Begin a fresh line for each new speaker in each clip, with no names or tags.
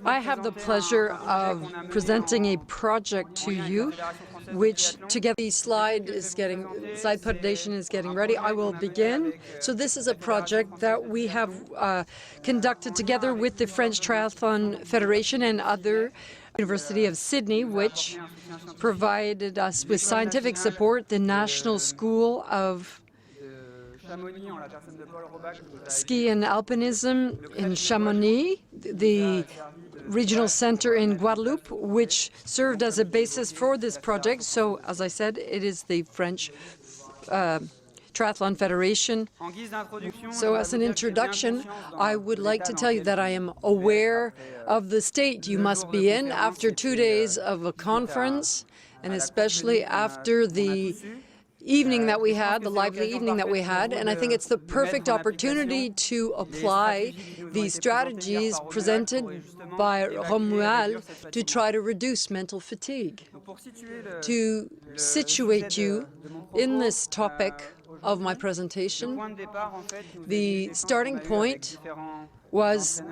I have the pleasure of presenting a project to you, which together the slide presentation is getting ready. I will begin. So this is a project that we have conducted together with the French Triathlon Federation and other University of Sydney, which provided us with scientific support, the National School of Ski and Alpinism in Chamonix, the regional center in Guadeloupe, which served as a basis for this project. So, as I said, it is the French Triathlon Federation. So as an introduction, I would like to tell you that I am aware of the state you must be in after 2 days of a conference, and especially after the evening that we had, the lively evening that we had, and I think it's the perfect opportunity to apply the strategies presented by Romuald to try to reduce mental fatigue. To situate you in this topic of my presentation, the starting point was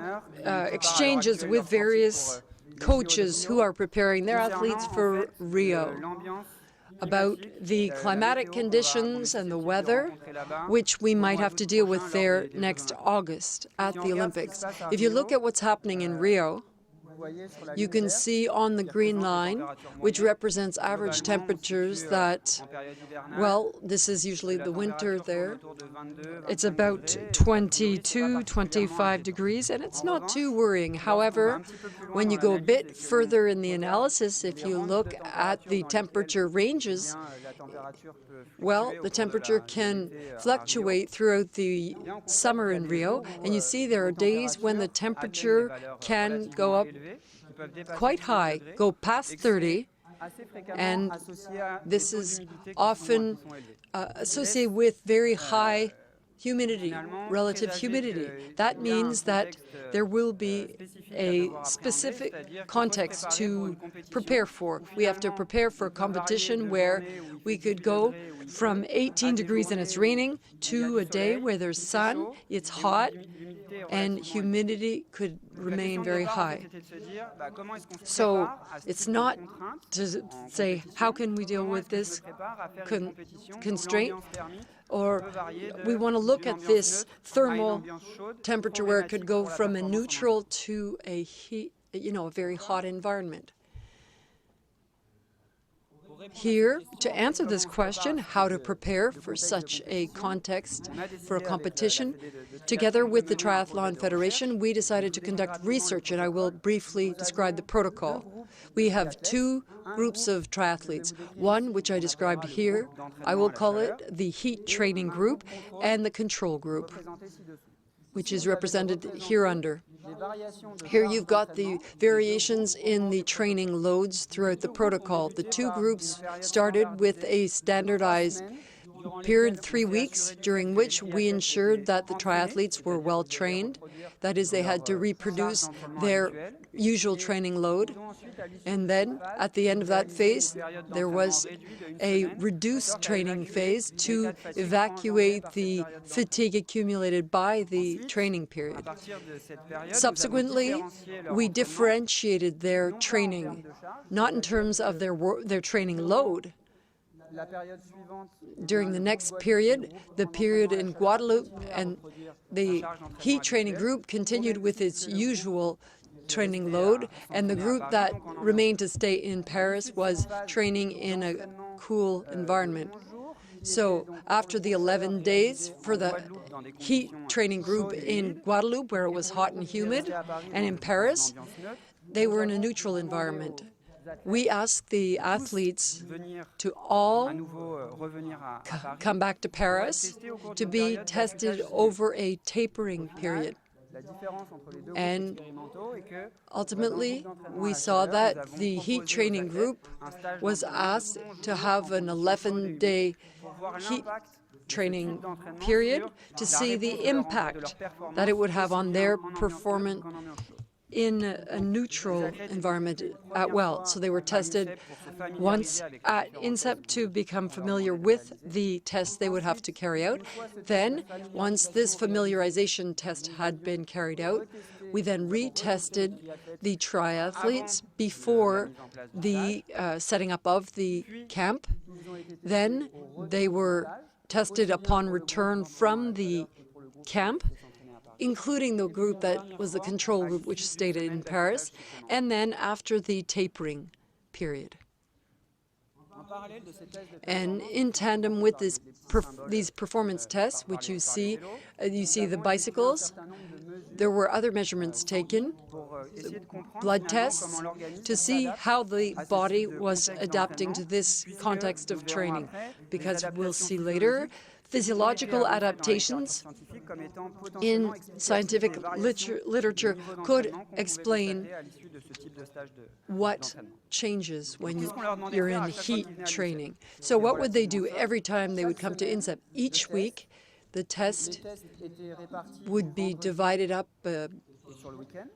exchanges with various coaches who are preparing their athletes for Rio, about the climatic conditions and the weather, which we might have to deal with there next August at the Olympics. If you look at what's happening in Rio, you can see on the green line, which represents average temperatures that, well, this is usually the winter there. It's about 22, 25 degrees, and it's not too worrying. However, when you go a bit further in the analysis, if you look at the temperature ranges, well, the temperature can fluctuate throughout the summer in Rio, and you see there are days when the temperature can go up quite high, go past 30, and this is often associated with very high humidity, relative humidity. That means that there will be a specific context to prepare for. We have to prepare for a competition where we could go from 18 degrees and it's raining to a day where there's sun, it's hot, and humidity could remain very high. So it's not to say, how can we deal with this constraint? Or we want to look at this thermal temperature where it could go from a neutral to a heat, a very hot environment. Here, to answer this question, how to prepare for such a context for a competition, together with the Triathlon Federation, we decided to conduct research, and I will briefly describe the protocol. We have two groups of triathletes. One, which I described here, I will call it the heat training group, and the control group, which is represented here under. Here you've got the variations in the training loads throughout the protocol. The two groups started with a standardized period, 3 weeks, during which we ensured that the triathletes were well trained. That is, they had to reproduce their usual training load. And then, at the end of that phase, there was a reduced training phase to evacuate the fatigue accumulated by the training period. Subsequently, we differentiated their training, not in terms of their training load. During the next period, the period in Guadeloupe, and the heat training group continued with its usual training load, and the group that remained to stay in Paris was training in a cool environment. So after the 11 days for the heat training group in Guadeloupe, where it was hot and humid, and in Paris, they were in a neutral environment. We asked the athletes to all come back to Paris to be tested over a tapering period. And ultimately, we saw that the heat training group was asked to have an 11-day heat training period to see the impact that it would have on their performance in a neutral environment at well. So they were tested once at INSEP to become familiar with the tests they would have to carry out. Then, once this familiarization test had been carried out, we then retested the triathletes before the setting up of the camp. Then they were tested upon return from the camp, including the group that was the control group, which stayed in Paris, and then after the tapering period. And in tandem with these performance tests, which you see the bicycles, there were other measurements taken, blood tests, to see how the body was adapting to this context of training. Because we'll see later, physiological adaptations in scientific literature could explain what changes when you're in heat training. So what would they do every time they would come to INSEP? Each week, the test would be divided up,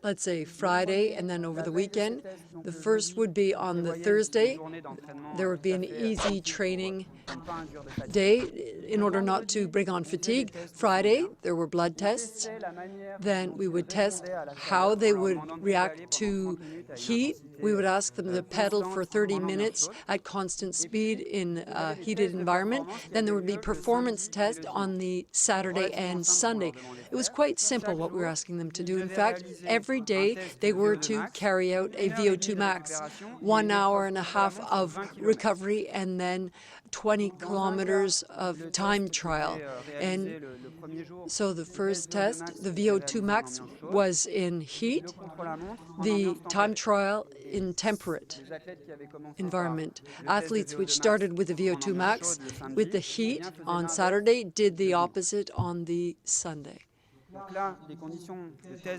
let's say Friday, and then over the weekend. The first would be on the Thursday. There would be an easy training day in order not to bring on fatigue. Friday, there were blood tests. Then we would test how they would react to heat. We would ask them to pedal for 30 minutes at constant speed in a heated environment. Then there would be performance tests on the Saturday and Sunday. It was quite simple what we were asking them to do. In fact, every day they were to carry out a VO2 max, 1 hour and a half of recovery, and then 20 kilometers of time trial. And so the first test, the VO2 max, was in heat, the time trial in temperate environment. Athletes which started with the VO2 max with the heat on Saturday did the opposite on the Sunday.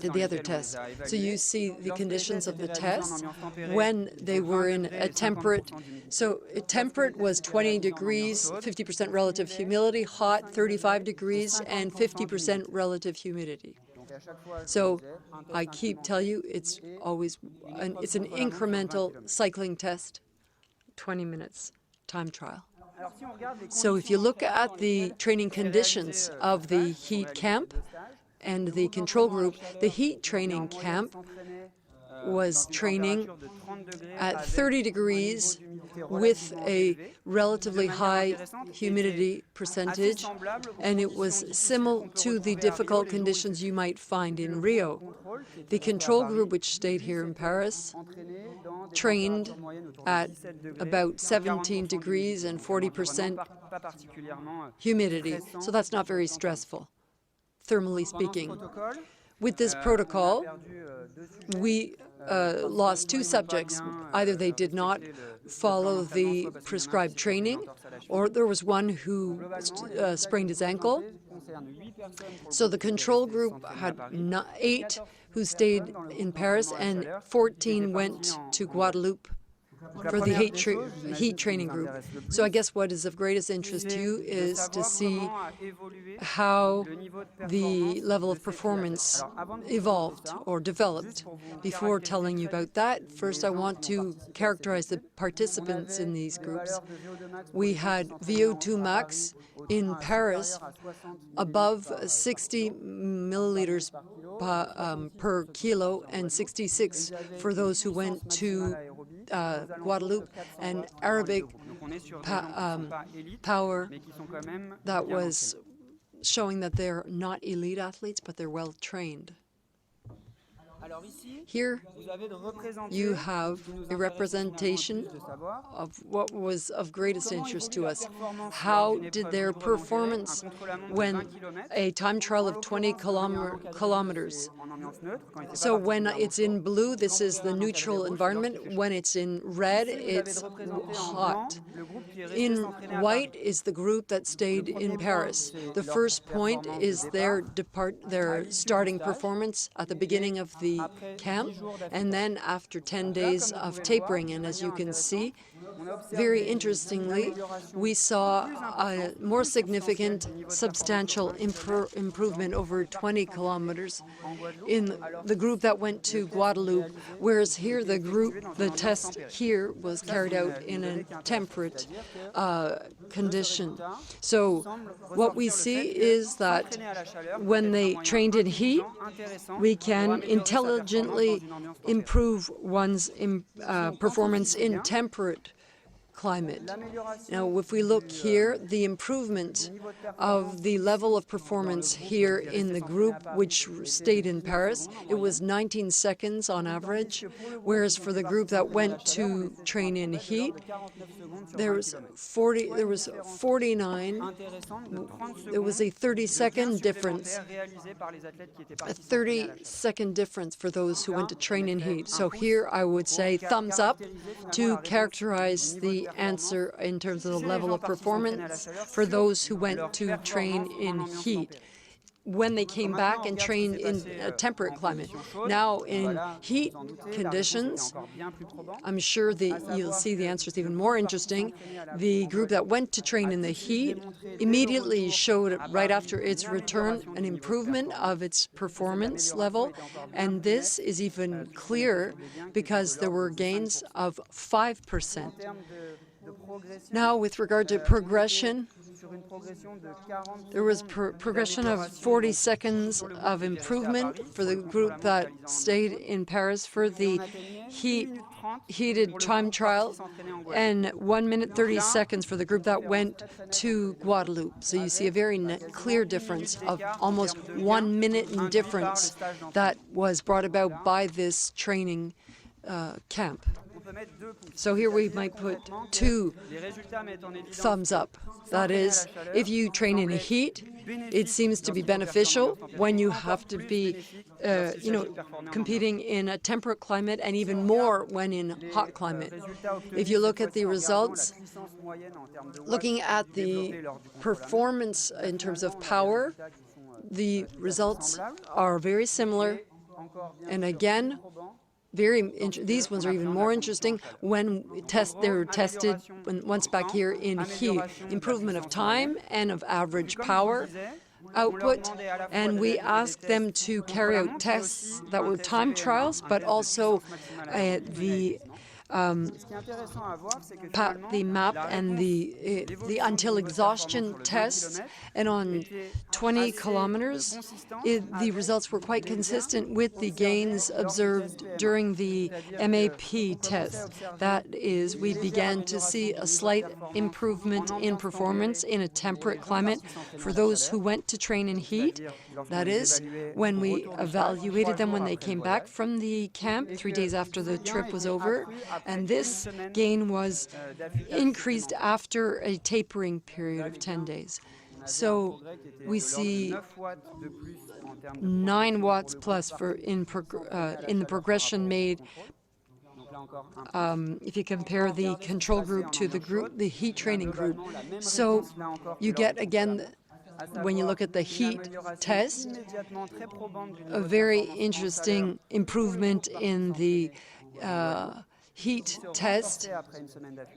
Did the other test. So you see the conditions of the test when they were in a temperate. So temperate was 20 degrees, 50% relative humidity, hot 35 degrees, and 50% relative humidity. So I keep telling you, it's always an incremental cycling test, 20 minutes time trial. So if you look at the training conditions of the heat camp and the control group, the heat training camp was training at 30 degrees with a relatively high humidity percentage, and it was similar to the difficult conditions you might find in Rio. The control group, which stayed here in Paris, trained at about 17 degrees and 40% humidity, so that's not very stressful, thermally speaking. With this protocol, we lost 2 subjects. Either they did not follow the prescribed training, or there was one who sprained his ankle. So the control group had 8 who stayed in Paris, and 14 went to Guadeloupe for the heat training group. So I guess what is of greatest interest to you is to see how the level of performance evolved or developed. Before telling you about that, first I want to characterize the participants in these groups. We had VO2 max in Paris above 60 milliliters per kilo, and 66 for those who went to Guadeloupe, and Arabic power that was showing that they're not elite athletes, but they're well trained. Here you have a representation of what was of greatest interest to us. How did their performance when a time trial of 20 kilometers? So when it's in blue, this is the neutral environment. When it's in red, it's hot. In white is the group that stayed in Paris. The first point is their starting performance at the beginning of the camp, and then after 10 days of tapering. And as you can see, very interestingly, we saw a more significant substantial improvement over 20 kilometers in the group that went to Guadeloupe, whereas here the test here was carried out in a temperate condition. So what we see is that when they trained in heat, we can intelligently improve one's performance in temperate climate. Now, if we look here, the improvement of the level of performance here in the group which stayed in Paris, it was 19 seconds on average, whereas for the group that went to train in heat, there was 49. There was a 30-second difference. A 30-second difference for those who went to train in heat. So here I would say thumbs up to characterize the answer in terms of the level of performance for those who went to train in heat when they came back and trained in a temperate climate. Now, in heat conditions, I'm sure you'll see the answer is even more interesting. The group that went to train in the heat immediately showed, right after its return, an improvement of its performance level, and this is even clearer because there were gains of 5%. Now, with regard to progression, there was progression of 40 seconds of improvement for the group that stayed in Paris for the heated time trial, and 1 minute 30 seconds for the group that went to Guadeloupe. So you see a very clear difference of almost 1 minute in difference that was brought about by this training camp. So here we might put 2 thumbs up. That is, if you train in heat, it seems to be beneficial when you have to be, competing in a temperate climate, and even more when in hot climate. If you look at the results, looking at the performance in terms of power, the results are very similar. And again, these ones are even more interesting when they're tested once back here in heat. Improvement of time and of average power output, and we asked them to carry out tests that were time trials, but also the MAP and the until exhaustion tests, and on 20 kilometers, the results were quite consistent with the gains observed during the MAP test. That is, we began to see a slight improvement in performance in a temperate climate for those who went to train in heat. That is, when we evaluated them when they came back from the camp 3 days after the trip was over, and this gain was increased after a tapering period of 10 days. So we see 9 watts plus in the progression made if you compare the control group to the heat training group. So you get, again, when you look at the heat test, a very interesting improvement in the heat test,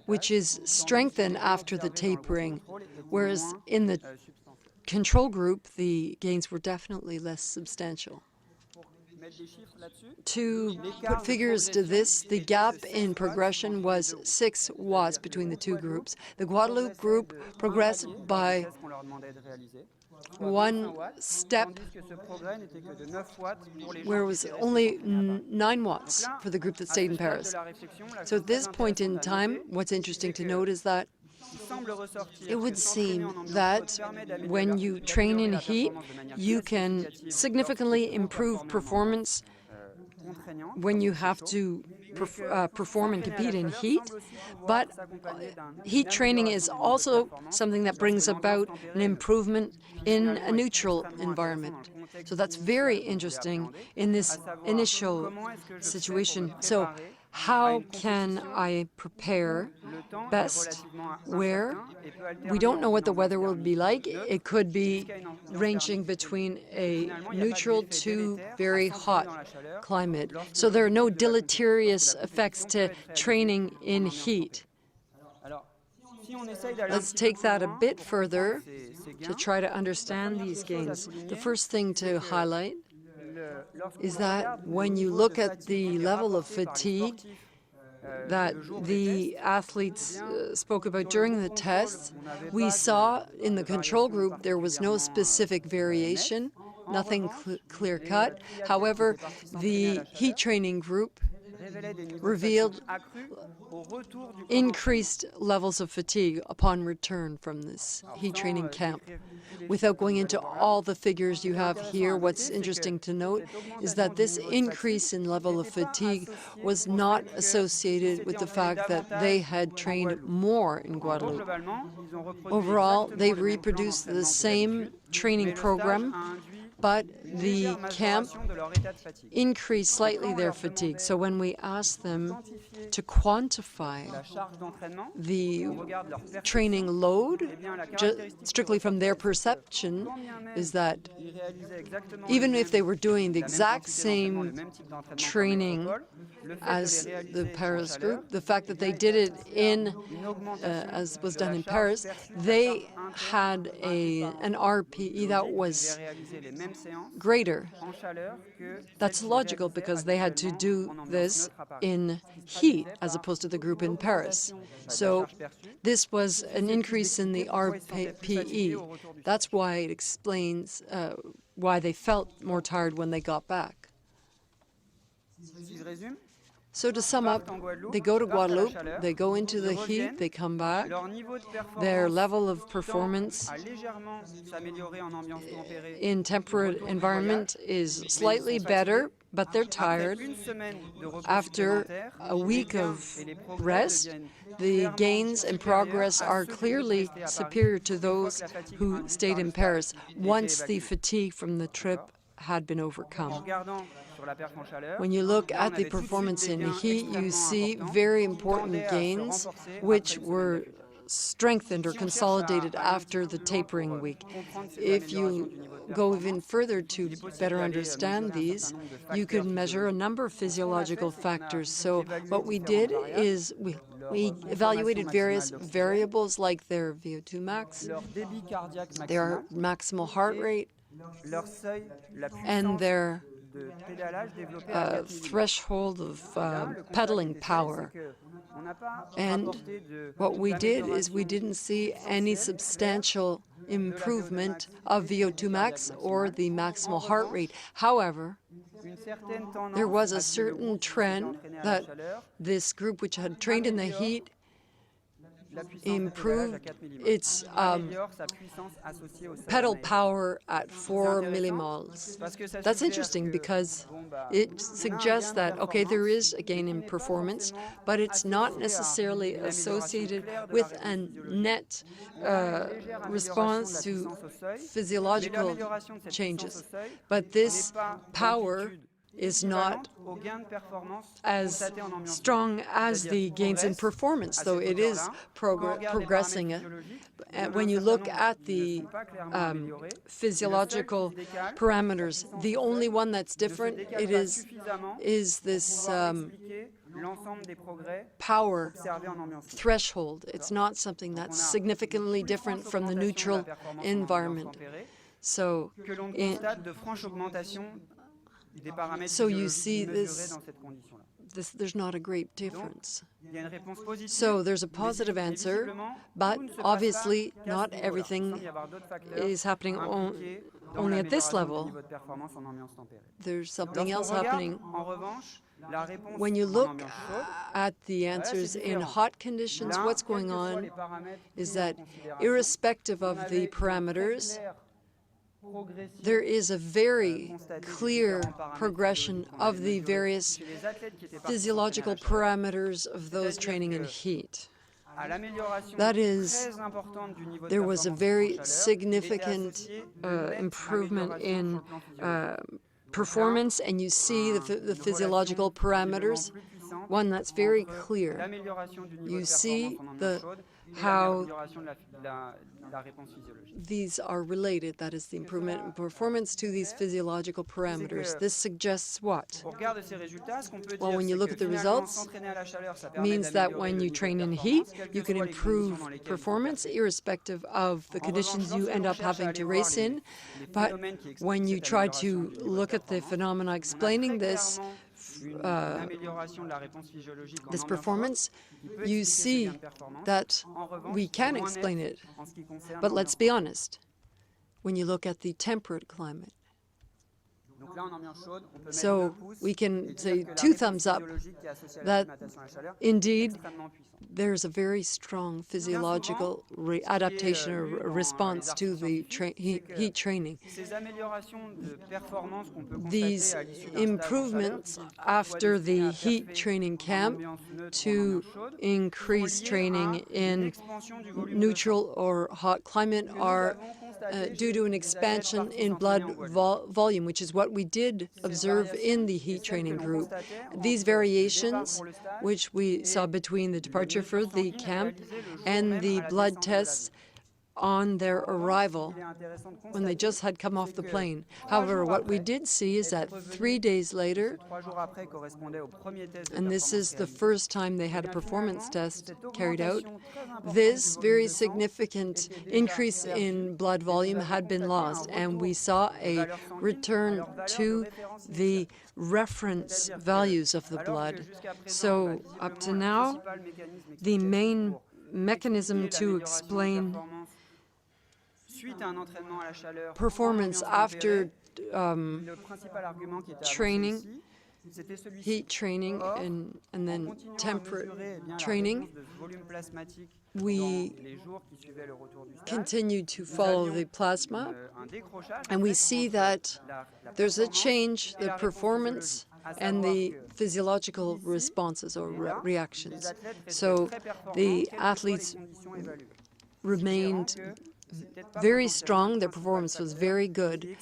which is strengthened after the tapering, whereas in the control group, the gains were definitely less substantial. To put figures to this, the gap in progression was 6 watts between the 2 groups. The Guadeloupe group progressed by 1 step, where it was only 9 watts for the group that stayed in Paris. So at this point in time, what's interesting to note is that it would seem that when you train in heat, you can significantly improve performance when you have to perform and compete in heat, but heat training is also something that brings about an improvement in a neutral environment. So that's very interesting in this initial situation. So how can I prepare best where we don't know what the weather will be like? It could be ranging between a neutral to very hot climate. So there are no deleterious effects to training in heat. Let's take that a bit further to try to understand these gains. The first thing to highlight is that when you look at the level of fatigue that the athletes spoke about during the tests, we saw in the control group there was no specific variation, nothing clear-cut. However, the heat training group revealed increased levels of fatigue upon return from this heat training camp. Without going into all the figures you have here, what's interesting to note is that this increase in level of fatigue was not associated with the fact that they had trained more in Guadeloupe. Overall, they reproduced the same training program, but the camp increased slightly their fatigue. So when we asked them to quantify the training load, strictly from their perception, is that even if they were doing the exact same training as the Paris group, the fact that they did it as was done in Paris, they had an RPE that was greater. That's logical because they had to do this in heat as opposed to the group in Paris. So this was an increase in the RPE. That's why it explains why they felt more tired when they got back. So to sum up, they go to Guadeloupe, they go into the heat, they come back. Their level of performance in temperate environment is slightly better, but they're tired. After a week of rest, the gains and progress are clearly superior to those who stayed in Paris once the fatigue from the trip had been overcome. When you look at the performance in heat, you see very important gains which were strengthened or consolidated after the tapering week. If you go even further to better understand these, you can measure a number of physiological factors. So what we did is we evaluated various variables like their VO2 max, their maximal heart rate, and their threshold of pedaling power. And what we did is we didn't see any substantial improvement of VO2 max or the maximal heart rate. However, there was a certain trend that this group, which had trained in the heat, improved its pedal power at 4 millimoles. That's interesting because it suggests that, okay, there is a gain in performance, but it's not necessarily associated with a net response to physiological changes. But this power is not as strong as the gains in performance, though it is progressing. When you look at the physiological parameters, the only one that's different is this power threshold. It's not something that's significantly different from the neutral environment. So you see there's not a great difference. So there's a positive answer, but obviously not everything is happening only at this level. There's something else happening. When you look at the answers in hot conditions, what's going on is that irrespective of the parameters, there is a very clear progression of the various physiological parameters of those training in heat. That is, there was a very significant improvement in performance, and you see the physiological parameters, one that's very clear. You see the how these are related, that is the improvement in performance to these physiological parameters. This suggests what? Well, when you look at the results, it means that when you train in heat, you can improve performance irrespective of the conditions you end up having to race in. But when you try to look at the phenomena explaining this performance, you see that we can explain it. But let's be honest, when you look at the temperate climate, so we can say 2 thumbs up that indeed there's a very strong physiological adaptation or response to the heat training. These improvements after the heat training camp to increase training in neutral or hot climate are due to an expansion in blood volume, which is what we did observe in the heat training group. These variations, which we saw between the departure for the camp and the blood tests on their arrival when they just had come off the plane. However, what we did see is that 3 days later, and this is the first time they had a performance test carried out, this very significant increase in blood volume had been lost, and we saw a return to the reference values of the blood. So up to now, the main mechanism to explain performance after training, heat training, and then temperate training, we continue to follow the plasma, and we see that there's a change, the performance and the physiological responses or reactions. So the athletes remained very strong, their performance was very good.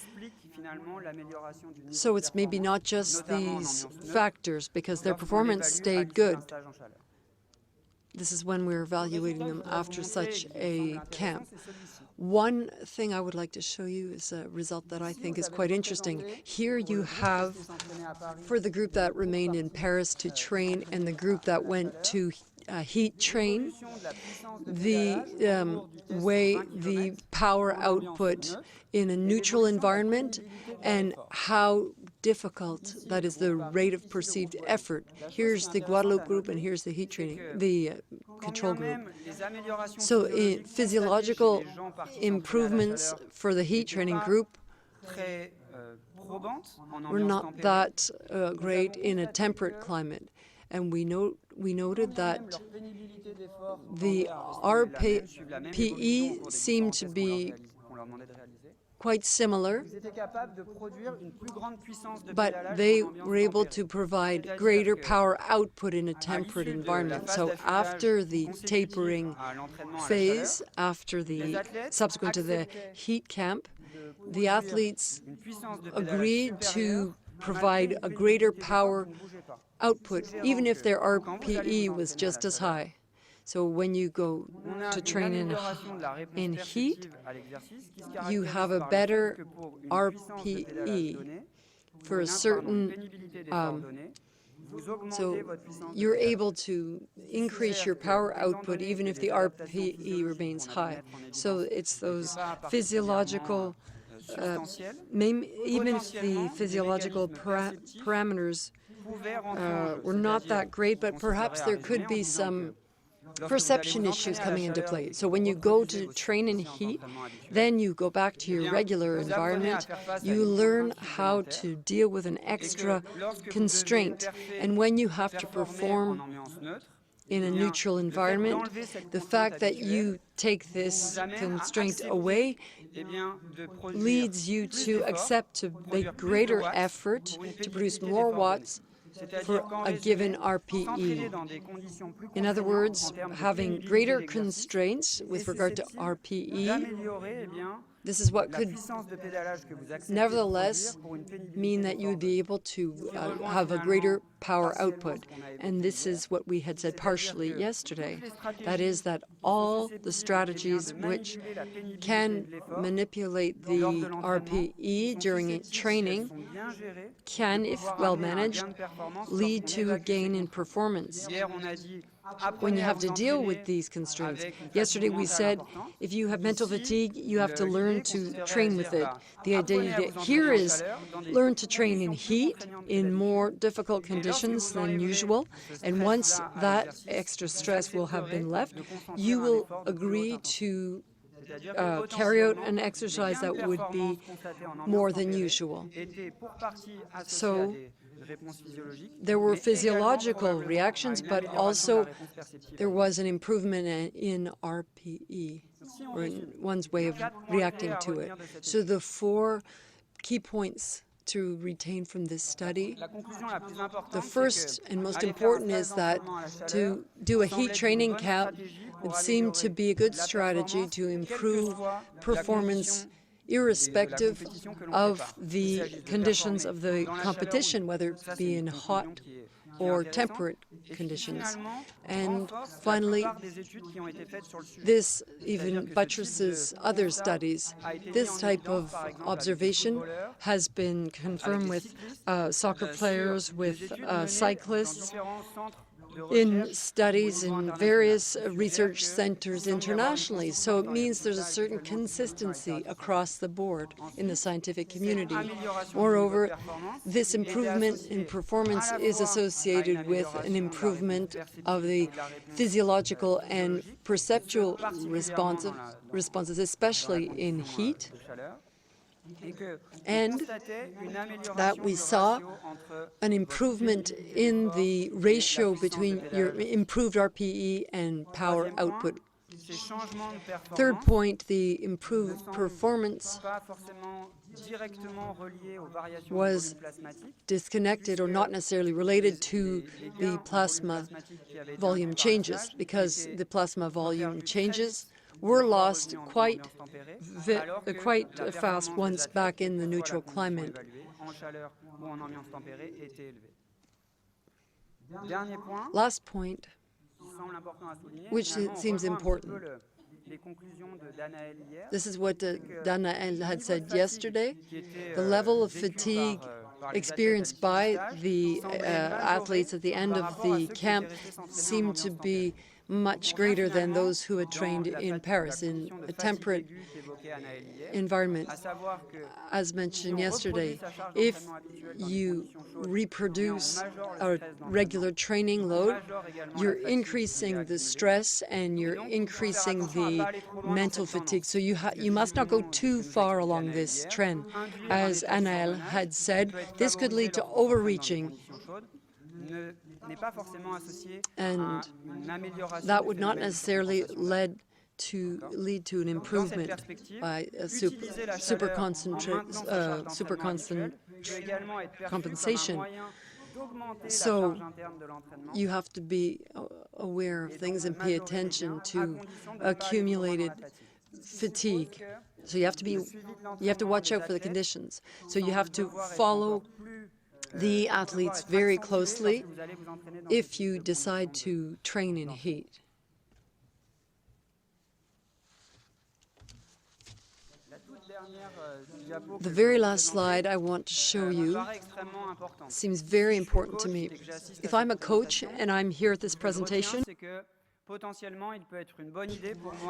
So it's maybe not just these factors, because their performance stayed good. This is when we're evaluating them after such a camp. One thing I would like to show you is a result that I think is quite interesting. Here you have, for the group that remained in Paris to train and the group that went to heat train, the way the power output in a neutral environment and how difficult, that is the rate of perceived effort. Here's the Guadeloupe group and here's the heat training, the control group. So physiological improvements for the heat training group were not that great in a temperate climate. And we noted that the RPE seemed to be quite similar, but they were able to provide greater power output in a temperate environment. So after the tapering phase, subsequent to the heat camp, the athletes agreed to provide a greater power output, even if their RPE was just as high. So when you go to train in heat, you have a better RPE for a certain, so you're able to increase your power output even if the RPE remains high. So it's those physiological, even if the physiological parameters were not that great, but perhaps there could be some perception issues coming into play. So when you go to train in heat, then you go back to your regular environment, you learn how to deal with an extra constraint. And when you have to perform in a neutral environment, the fact that you take this constraint away leads you to accept to make greater effort to produce more watts for a given RPE. In other words, having greater constraints with regard to RPE This is what could nevertheless mean that you would be able to have a greater power output. And this is what we had said partially yesterday. That is that all the strategies which can manipulate the RPE during training can, if well managed, lead to a gain in performance. When you have to deal with these constraints. Yesterday we said if you have mental fatigue, you have to learn to train with it. The idea here is learn to train in heat, in more difficult conditions than usual, and once that extra stress will have been left, you will agree to carry out an exercise that would be more than usual. So there were physiological reactions, but also there was an improvement in RPE, or in one's way of reacting to it. So the 4 key points to retain from this study, the first and most important is that to do a heat training camp would seem to be a good strategy to improve performance irrespective of the conditions of the competition, whether it be in hot or temperate conditions. And finally, this even buttresses other studies. This type of observation has been confirmed with soccer players, with cyclists, in studies in various research centers internationally. So it means there's a certain consistency across the board in the scientific community. Moreover, this improvement in performance is associated with an improvement of the physiological and perceptual responses, especially in heat, and that we saw an improvement in the ratio between your improved RPE and power output. Third point, the improved performance was disconnected or not necessarily related to the plasma volume changes, because the plasma volume changes were lost quite fast once back in the neutral climate. Last point, which seems important. This is what Danaël had said yesterday. The level of fatigue experienced by the athletes at the end of the camp seemed to be much greater than those who had trained in Paris in a temperate environment. As mentioned yesterday, if you reproduce a regular training load, you're increasing the stress and you're increasing the mental fatigue. So you must not go too far along this trend. As Anaël had said, this could lead to overreaching, and that would not necessarily lead to an improvement by a super compensation. So you have to be aware of things and pay attention to accumulated fatigue. So you have to watch out for the conditions. So you have to follow the athletes very closely if you decide to train in heat. The very last slide I want to show you seems very important to me. If I'm a coach and I'm here at this presentation,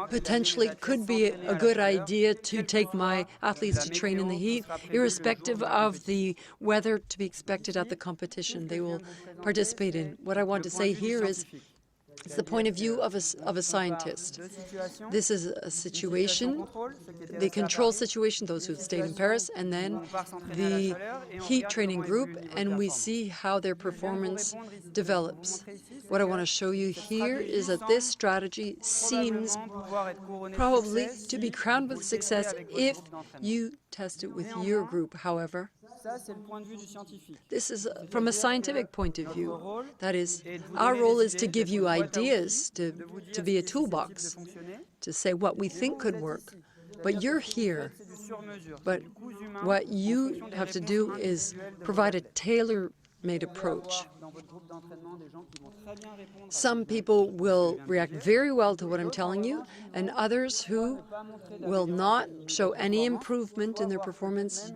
potentially could be a good idea to take my athletes to train in the heat, irrespective of the weather to be expected at the competition they will participate in. What I want to say here is it's the point of view of a scientist. This is a situation, the control situation, those who stayed in Paris, and then the heat training group, and we see how their performance develops. What I want to show you here is that this strategy seems probably to be crowned with success if you test it with your group, however. This is from a scientific point of view. That is, our role is to give you ideas, to be a toolbox, to say what we think could work. But you're here. But what you have to do is provide a tailor-made approach. Some people will react very well to what I'm telling you, and others who will not show any improvement in their performance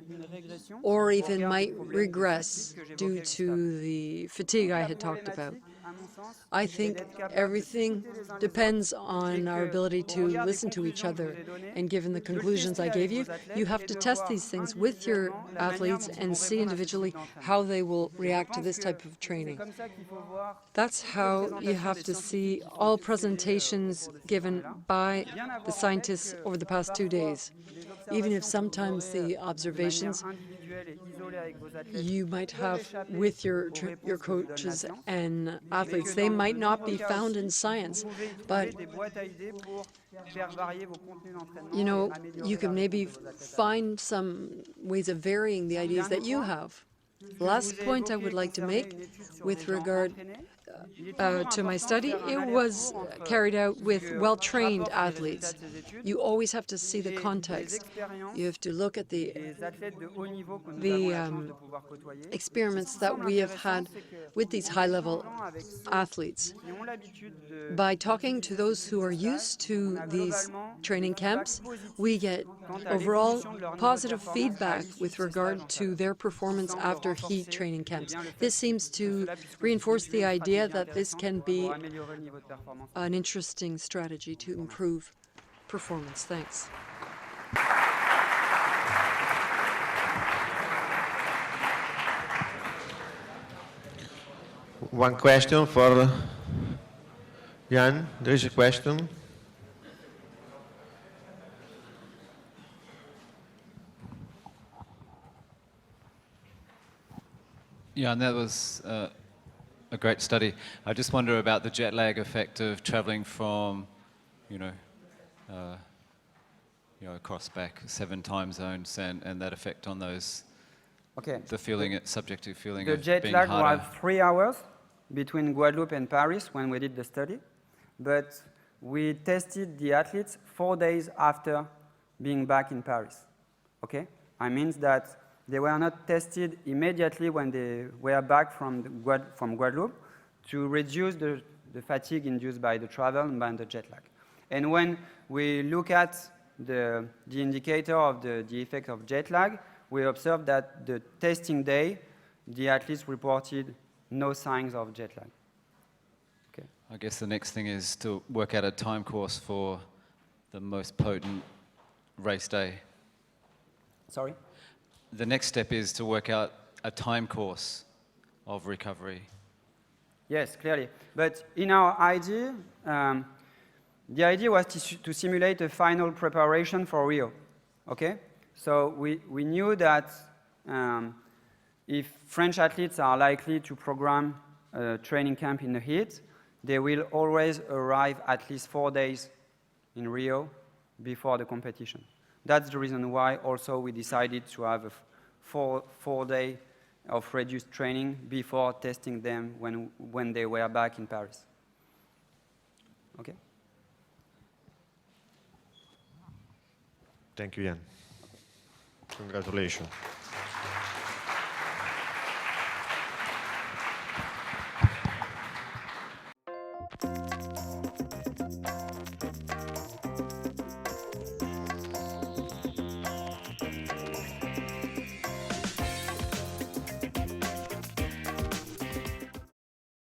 or even might regress due to the fatigue I had talked about. I think everything depends on our ability to listen to each other. And given the conclusions I gave you, you have to test these things with your athletes and see individually how they will react to this type of training. That's how you have to see all presentations given by the scientists over the past 2 days. Even if sometimes the observations you might have with your coaches and athletes, they might not be found in science, but you can maybe find some ways of varying the ideas that you have. The last point I would like to make with regard to my study, it was carried out with well-trained athletes. You always have to see the context. You have to look at the experiments that we have had with these high-level athletes. By talking to those who are used to these training camps, we get overall positive feedback with regard to their performance after heat training camps. This seems to reinforce the idea that this can be an interesting strategy to improve performance. Thanks.
One question for Yann. There is a question.
Yeah, and that was a great study. I just wonder about the jet lag effect of traveling from, across back 7 time zones and that effect on those.
Okay.
The feeling, subjective feeling
the
of
jet
being
lag
harder.
was 3 hours between Guadeloupe and Paris when we did the study, but we tested the athletes 4 days after being back in Paris. Okay, I mean that they were not tested immediately when they were back from Guadeloupe to reduce the fatigue induced by the travel and by the jet lag. And when we look at the indicator of the effect of jet lag, we observed that the testing day, the athletes reported no signs of jet lag. Okay.
I guess the next thing is to work out a time course for the most potent race day.
Sorry?
The next step is to work out a time course of recovery.
Yes, clearly. But in our idea, the idea was to simulate a final preparation for Rio. Okay? So we knew that if French athletes are likely to program a training camp in the heat, they will always arrive at least 4 days in Rio before the competition. That's the reason why also we decided to have a four day of reduced training before testing them when they were back in Paris. Okay?
Thank you, Yann. Congratulations.